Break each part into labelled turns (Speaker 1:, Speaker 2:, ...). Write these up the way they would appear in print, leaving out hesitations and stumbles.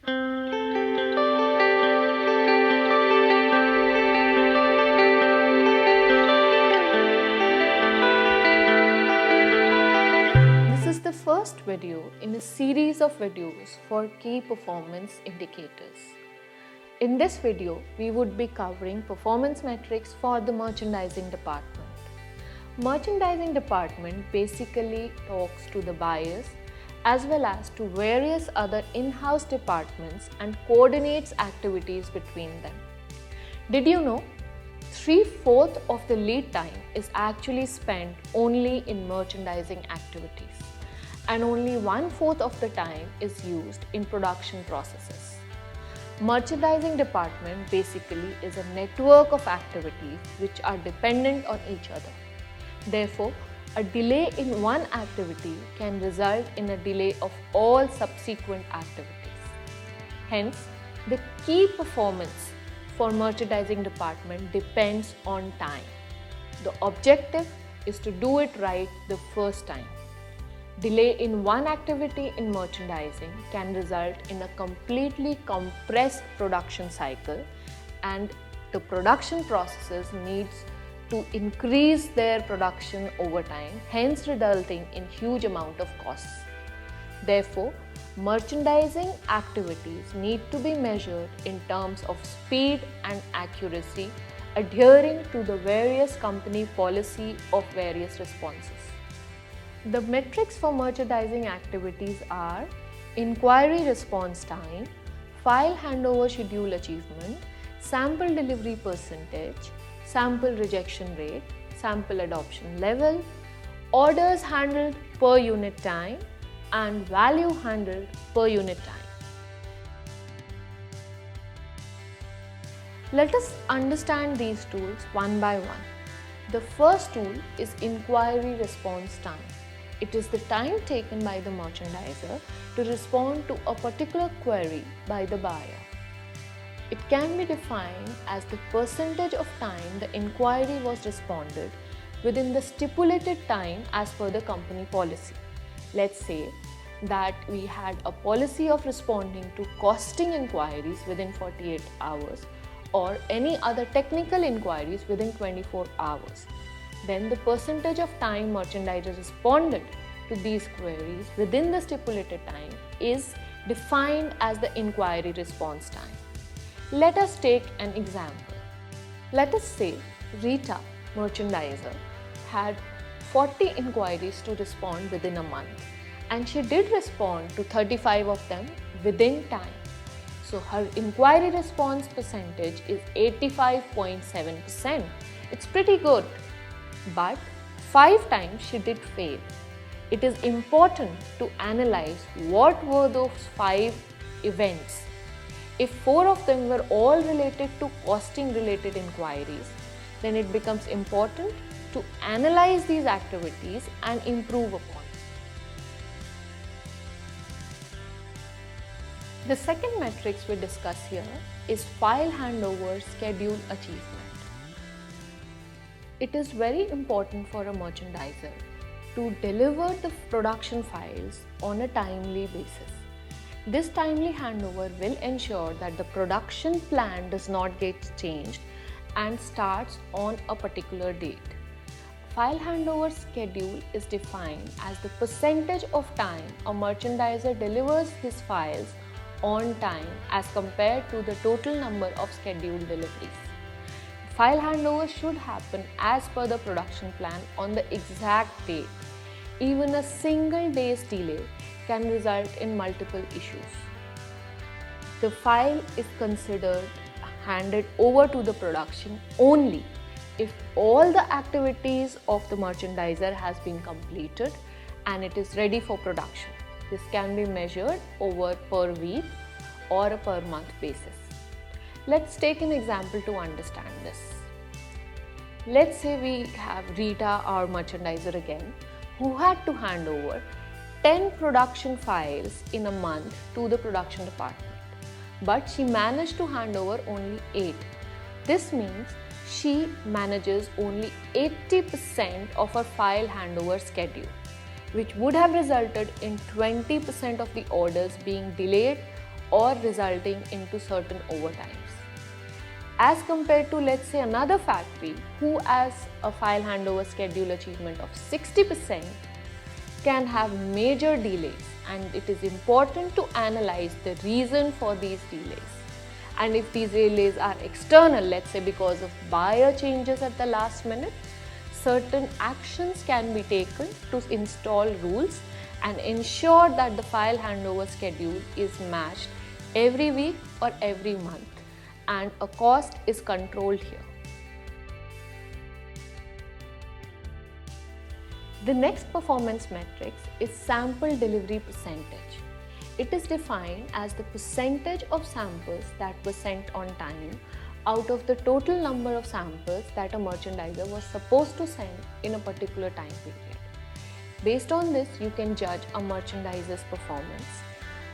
Speaker 1: This is the first video in a series of videos for key performance indicators. In this video, we would be covering performance metrics for the merchandising department. Merchandising department basically talks to the buyers as well as to various other in-house departments and coordinates activities between them. Did you know 3/4 of the lead time is actually spent only in merchandising activities and only 1/4 of the time is used in production processes. Merchandising department basically is a network of activities which are dependent on each other. Therefore, a delay in one activity can result in a delay of all subsequent activities. Hence, the key performance for merchandising department depends on time. The objective is to do it right the first time. Delay in one activity in merchandising can result in a completely compressed production cycle, and the production processes needs to increase their production over time, hence resulting in huge amount of costs. Therefore, merchandising activities need to be measured in terms of speed and accuracy, adhering to the various company policy of various responses. The metrics for merchandising activities are inquiry response time, file handover schedule achievement, sample delivery percentage, sample rejection rate, sample adoption level, orders handled per unit time, and value handled per unit time. Let us understand these tools one by one. The first tool is inquiry response time. It is the time taken by the merchandiser to respond to a particular query by the buyer. It can be defined as the percentage of time the inquiry was responded within the stipulated time as per the company policy. Let's say that we had a policy of responding to costing inquiries within 48 hours or any other technical inquiries within 24 hours. Then the percentage of time merchandiser responded to these queries within the stipulated time is defined as the inquiry response time. Let us take an example. Let us say Rita, merchandiser, had 40 inquiries to respond within a month, and she did respond to 35 of them within time. So her inquiry response percentage is 85.7%. It's pretty good. But 5 times she did fail. It is important to analyze what were those 5 events. If 4 of them were all related to costing related inquiries, then it becomes important to analyze these activities and improve upon. The second metrics we discuss here is file handover schedule achievement. It is very important for a merchandiser to deliver the production files on a timely basis. This timely handover will ensure that the production plan does not get changed and starts on a particular date. File handover schedule is defined as the percentage of time a merchandiser delivers his files on time as compared to the total number of scheduled deliveries. File handover should happen as per the production plan on the exact date. Even a single day's delay can result in multiple issues. The file is considered handed over to the production only if all the activities of the merchandiser has been completed and it is ready for production. This can be measured over per week or a per month basis. Let's take an example to understand this. Let's say we have Rita, our merchandiser again, who had to hand over 10 production files in a month to the production department. But she managed to hand over only 8. This means she manages only 80% of her file handover schedule, which would have resulted in 20% of the orders being delayed or resulting into certain overtimes. As compared to, let's say, another factory who has a file handover schedule achievement of 60% can have major delays, and it is important to analyze the reason for these delays. And if these delays are external, let's say because of buyer changes at the last minute, certain actions can be taken to install rules and ensure that the file handover schedule is matched every week or every month, and a cost is controlled here. The next performance metrics is sample delivery percentage. It is defined as the percentage of samples that were sent on time out of the total number of samples that a merchandiser was supposed to send in a particular time period. Based on this, you can judge a merchandiser's performance,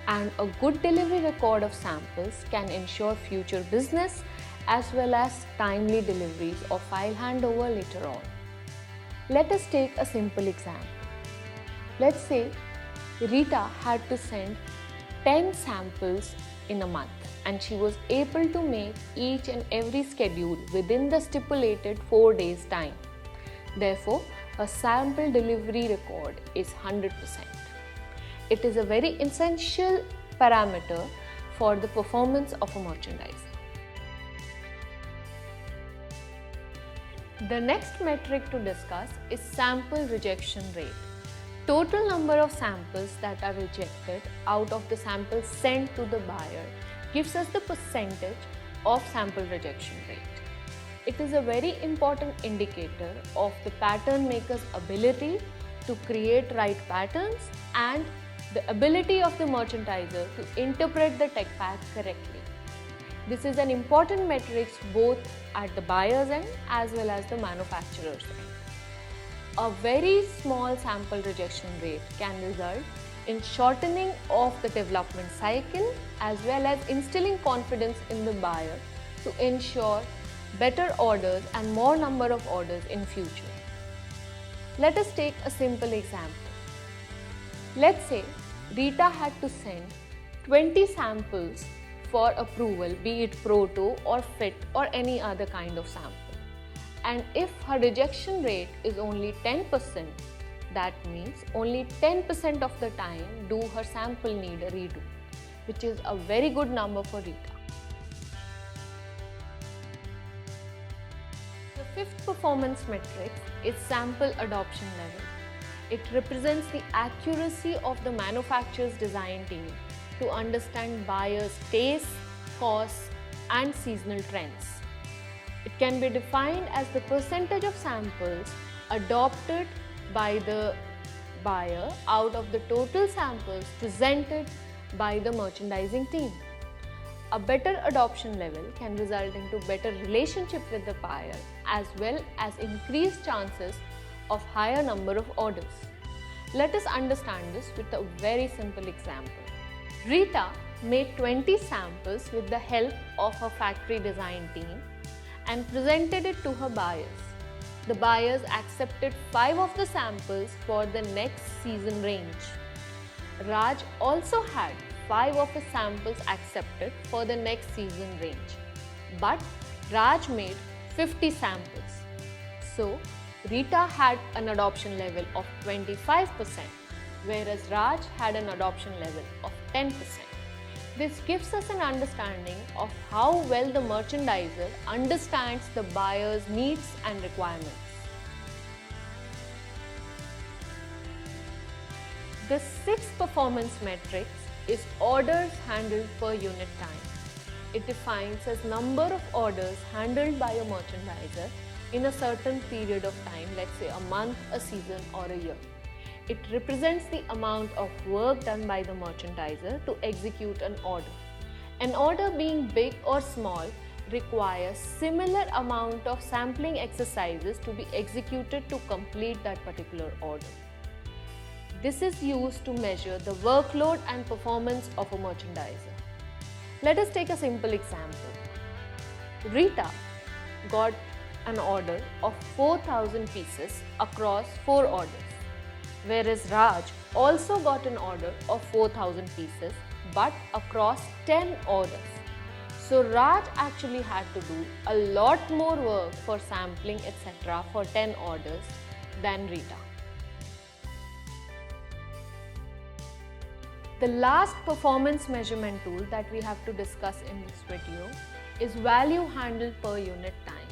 Speaker 1: and a good delivery record of samples can ensure future business as well as timely deliveries of file handover later on. Let us take a simple example. Let's say Rita had to send 10 samples in a month, and she was able to make each and every schedule within the stipulated 4 days time. Therefore, her sample delivery record is 100%. It is a very essential parameter for the performance of a merchandiser. The next metric to discuss is sample rejection rate. Total number of samples that are rejected out of the samples sent to the buyer gives us the percentage of sample rejection rate. It is a very important indicator of the pattern maker's ability to create right patterns and the ability of the merchandiser to interpret the tech pack correctly. This is an important metric both at the buyer's end as well as the manufacturer's end. A very small sample rejection rate can result in shortening of the development cycle as well as instilling confidence in the buyer to ensure better orders and more number of orders in future. Let us take a simple example. Let's say Rita had to send 20 samples for approval, be it proto or fit or any other kind of sample. And if her rejection rate is only 10%, that means only 10% of the time do her sample need a redo, which is a very good number for Rita. The fifth performance metric is sample adoption level. It represents the accuracy of the manufacturer's design team to understand buyers' tastes, costs, and seasonal trends. It can be defined as the percentage of samples adopted by the buyer out of the total samples presented by the merchandising team. A better adoption level can result into better relationship with the buyer as well as increased chances of higher number of orders. Let us understand this with a very simple example. Rita made 20 samples with the help of her factory design team and presented it to her buyers. The buyers accepted 5 of the samples for the next season range. Raj also had 5 of his samples accepted for the next season range. But Raj made 50 samples. So, Rita had an adoption level of 25%, whereas Raj had an adoption level of 10%. This gives us an understanding of how well the merchandiser understands the buyer's needs and requirements. The sixth performance metric is orders handled per unit time. It defines as number of orders handled by a merchandiser in a certain period of time, let's say a month, a season, or a year. It represents the amount of work done by the merchandiser to execute an order. An order being big or small requires similar amount of sampling exercises to be executed to complete that particular order. This is used to measure the workload and performance of a merchandiser. Let us take a simple example. Rita got an order of 4,000 pieces across 4 orders, whereas Raj also got an order of 4,000 pieces but across 10 orders. So Raj actually had to do a lot more work for sampling etc. for 10 orders than Rita. The last performance measurement tool that we have to discuss in this video is value handled per unit time.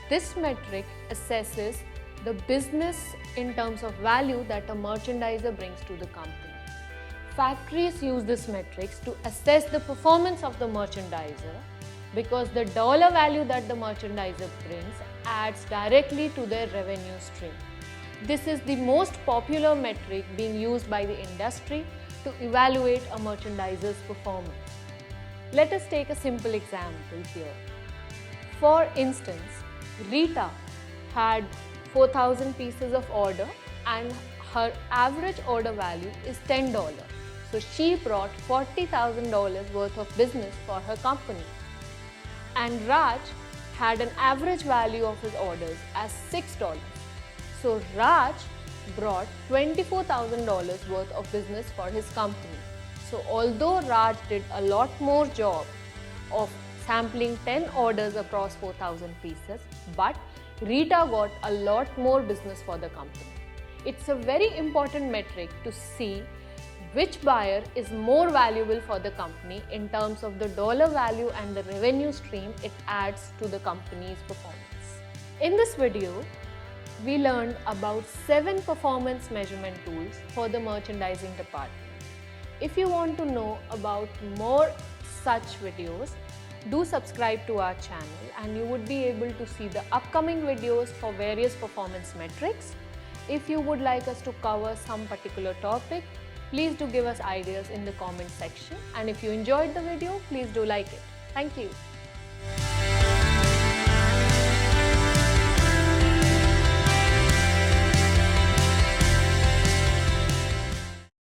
Speaker 1: This metric assesses the business in terms of value that a merchandiser brings to the company. Factories use this metrics to assess the performance of the merchandiser because the dollar value that the merchandiser brings adds directly to their revenue stream. This is the most popular metric being used by the industry to evaluate a merchandiser's performance. Let us take a simple example here. For instance, Rita had 4,000 pieces of order and her average order value is $10. So she brought $40,000 worth of business for her company. And Raj had an average value of his orders as $6. So Raj brought $24,000 worth of business for his company. So although Raj did a lot more job of sampling 10 orders across 4,000 pieces, but Rita got a lot more business for the company. It's a very important metric to see which buyer is more valuable for the company in terms of the dollar value and the revenue stream it adds to the company's performance. In this video, we learned about 7 performance measurement tools for the merchandising department. If you want to know about more such videos, do subscribe to our channel and you would be able to see the upcoming videos for various performance metrics. If you would like us to cover some particular topic, please do give us ideas in the comment section, and if you enjoyed the video, please do like it. Thank you.